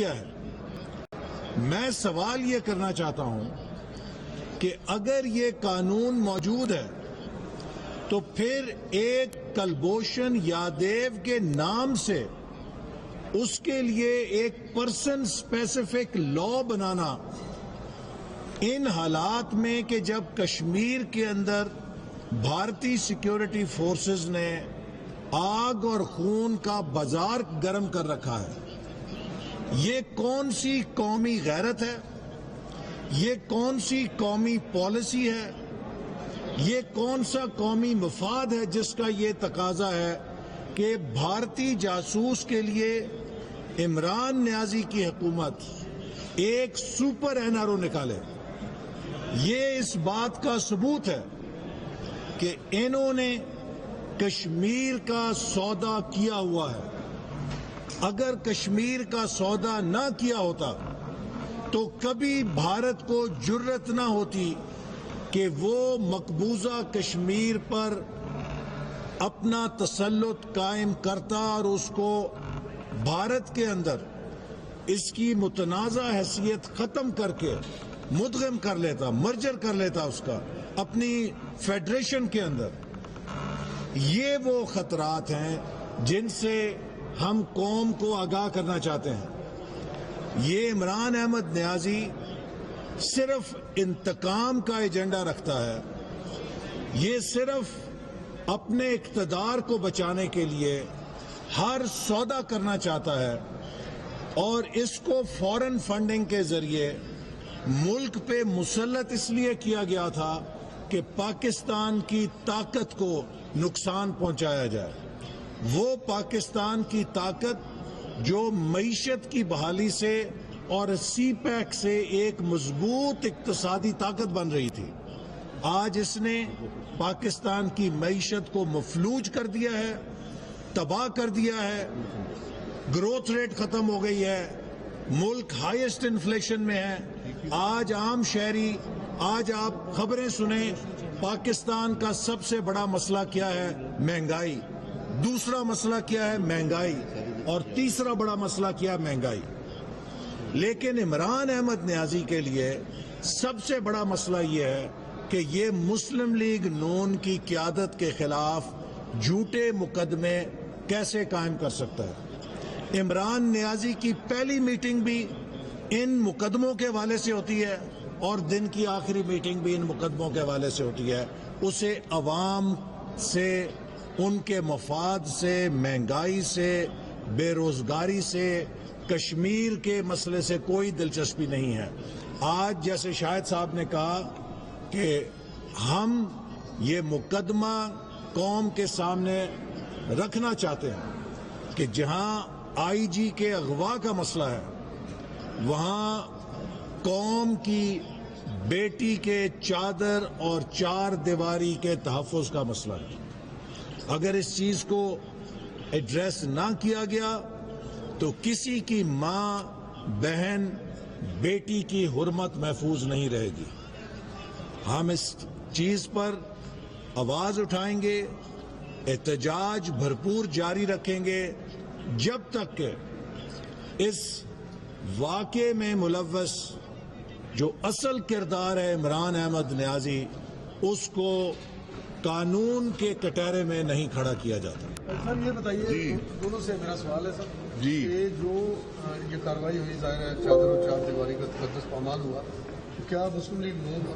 ہے۔ میں سوال یہ کرنا چاہتا ہوں کہ اگر یہ قانون موجود ہے تو پھر ایک کلبھوشن یادیو کے نام سے اس کے لیے ایک پرسن اسپیسیفک لا بنانا ان حالات میں کہ جب کشمیر کے اندر بھارتی سیکیورٹی فورسز نے آگ اور خون کا بازار گرم کر رکھا ہے، یہ کون سی قومی غیرت ہے؟ یہ کون سی قومی پالیسی ہے؟ یہ کون سا قومی مفاد ہے جس کا یہ تقاضا ہے کہ بھارتی جاسوس کے لیے عمران نیازی کی حکومت ایک سپر NRO نکالے؟ یہ اس بات کا ثبوت ہے کہ انہوں نے کشمیر کا سودا کیا ہوا ہے۔ اگر کشمیر کا سودا نہ کیا ہوتا تو کبھی بھارت کو جرأت نہ ہوتی کہ وہ مقبوضہ کشمیر پر اپنا تسلط قائم کرتا اور اس کو بھارت کے اندر اس کی متنازع حیثیت ختم کر کے مدغم کر لیتا، مرجر کر لیتا اس کا اپنی فیڈریشن کے اندر۔ یہ وہ خطرات ہیں جن سے ہم قوم کو آگاہ کرنا چاہتے ہیں۔ یہ عمران احمد نیازی صرف انتقام کا ایجنڈا رکھتا ہے، یہ صرف اپنے اقتدار کو بچانے کے لیے ہر سودا کرنا چاہتا ہے، اور اس کو فورن فنڈنگ کے ذریعے ملک پہ مسلط اس لیے کیا گیا تھا کہ پاکستان کی طاقت کو نقصان پہنچایا جائے۔ وہ پاکستان کی طاقت جو معیشت کی بحالی سے اور سی پیک سے ایک مضبوط اقتصادی طاقت بن رہی تھی، آج اس نے پاکستان کی معیشت کو مفلوج کر دیا ہے، تباہ کر دیا ہے، گروتھ ریٹ ختم ہو گئی ہے، ملک ہائیسٹ انفلیشن میں ہے۔ آج عام شہری، آج آپ خبریں سنیں، پاکستان کا سب سے بڑا مسئلہ کیا ہے؟ مہنگائی۔ دوسرا مسئلہ کیا ہے؟ مہنگائی۔ اور تیسرا بڑا مسئلہ کیا ہے؟ مہنگائی۔ لیکن عمران احمد نیازی کے لیے سب سے بڑا مسئلہ یہ ہے کہ یہ مسلم لیگ نون کی قیادت کے خلاف جھوٹے مقدمے کیسے قائم کر سکتا ہے۔ عمران نیازی کی پہلی میٹنگ بھی ان مقدموں کے حوالے سے ہوتی ہے اور دن کی آخری میٹنگ بھی ان مقدموں کے حوالے سے ہوتی ہے۔ اسے عوام سے، ان کے مفاد سے، مہنگائی سے، بے روزگاری سے، کشمیر کے مسئلے سے کوئی دلچسپی نہیں ہے۔ آج جیسے شاہد صاحب نے کہا کہ ہم یہ مقدمہ قوم کے سامنے رکھنا چاہتے ہیں کہ جہاں IG کے اغوا کا مسئلہ ہے، وہاں قوم کی بیٹی کے چادر اور چار دیواری کے تحفظ کا مسئلہ ہے۔ اگر اس چیز کو ایڈریس نہ کیا گیا تو کسی کی ماں، بہن، بیٹی کی حرمت محفوظ نہیں رہے گی۔ ہم اس چیز پر آواز اٹھائیں گے، احتجاج بھرپور جاری رکھیں گے جب تک کہ اس واقعے میں ملوث جو اصل کردار ہے عمران احمد نیازی، اس کو قانون کے کٹہرے میں نہیں کھڑا کیا جاتا۔ سر یہ بتائیے، دونوں سے میرا سوال ہے سر کہ جو یہ کارروائی ہوئی، ظاہر ہے چادر اور چار دیواری کا تقدس پامال ہوا، کیا مسلم لیگ نون